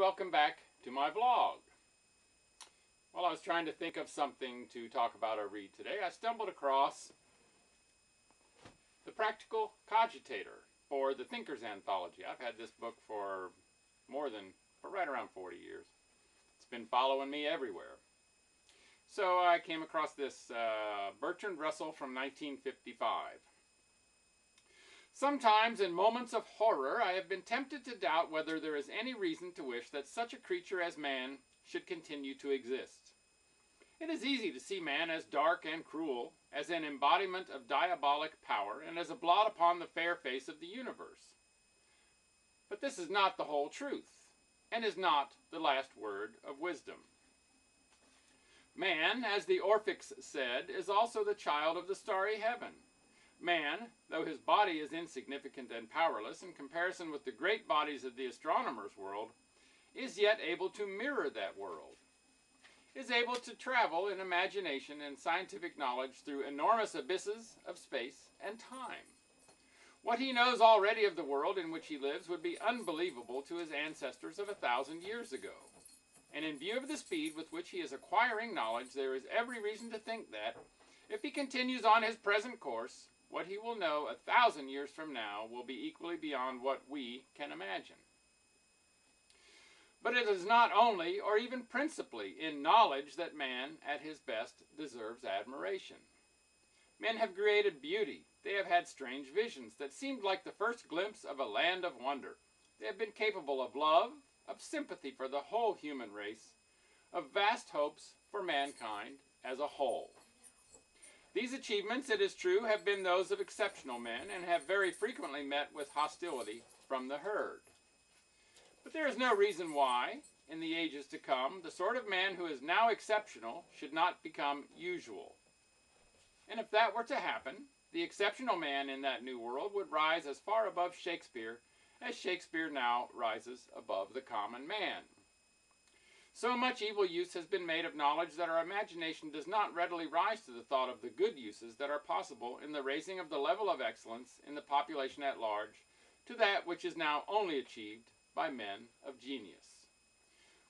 welcome back to my vlog. While I was trying to think of something to talk about or read today, I stumbled across The Practical Cogitator, or The Thinker's Anthology. I've had this book for right around 40 years. It's been following me everywhere. So I came across this Bertrand Russell from 1955. Sometimes in moments of horror I have been tempted to doubt whether there is any reason to wish that such a creature as man should continue to exist. It is easy to see man as dark and cruel, as an embodiment of diabolic power, and as a blot upon the fair face of the universe. But this is not the whole truth, and is not the last word of wisdom. Man, as the Orphics said, is also the child of the starry heaven. Man, though his body is insignificant and powerless in comparison with the great bodies of the astronomer's world, is yet able to mirror that world, is able to travel in imagination and scientific knowledge through enormous abysses of space and time. What he knows already of the world in which he lives would be unbelievable to his ancestors of 1,000 years ago. And in view of the speed with which he is acquiring knowledge, there is every reason to think that, if he continues on his present course, what he will know 1,000 years from now will be equally beyond what we can imagine. But it is not only, or even principally, in knowledge that man, at his best, deserves admiration. Men have created beauty. They have had strange visions that seemed like the first glimpse of a land of wonder. They have been capable of love, of sympathy for the whole human race, of vast hopes for mankind as a whole. These achievements, it is true, have been those of exceptional men and have very frequently met with hostility from the herd. But there is no reason why, in the ages to come, the sort of man who is now exceptional should not become usual. And if that were to happen, the exceptional man in that new world would rise as far above Shakespeare as Shakespeare now rises above the common man. So much evil use has been made of knowledge that our imagination does not readily rise to the thought of the good uses that are possible in the raising of the level of excellence in the population at large to that which is now only achieved by men of genius.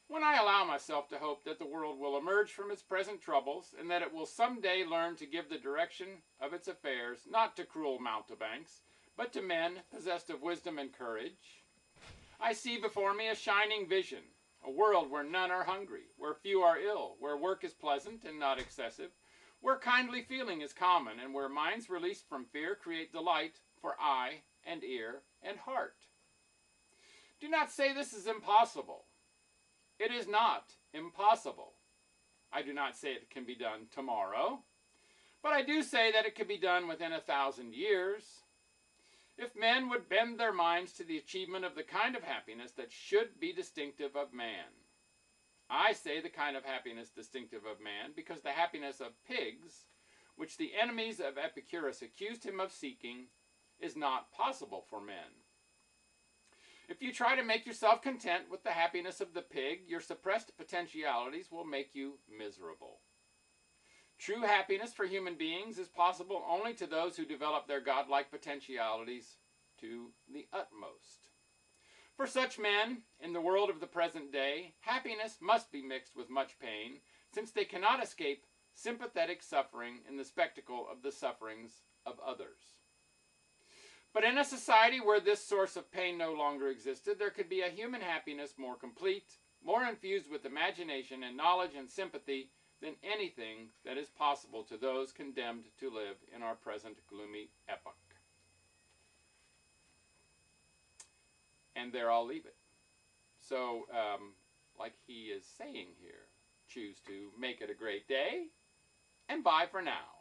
When I allow myself to hope that the world will emerge from its present troubles and that it will someday learn to give the direction of its affairs not to cruel mountebanks, but to men possessed of wisdom and courage, I see before me a shining vision, a world where none are hungry, where few are ill, where work is pleasant and not excessive, where kindly feeling is common, and where minds released from fear create delight for eye and ear and heart. Do not say this is impossible. It is not impossible. I do not say it can be done tomorrow, but I do say that it can be done within 1,000 years. If men would bend their minds to the achievement of the kind of happiness that should be distinctive of man. I say the kind of happiness distinctive of man because the happiness of pigs, which the enemies of Epicurus accused him of seeking, is not possible for men. If you try to make yourself content with the happiness of the pig, your suppressed potentialities will make you miserable. True happiness for human beings is possible only to those who develop their godlike potentialities to the utmost. For such men, in the world of the present day, happiness must be mixed with much pain, since they cannot escape sympathetic suffering in the spectacle of the sufferings of others. But in a society where this source of pain no longer existed, there could be a human happiness more complete, more infused with imagination and knowledge and sympathy than anything that is possible to those condemned to live in our present gloomy epoch. And there I'll leave it. So, like he is saying here, choose to make it a great day, and bye for now.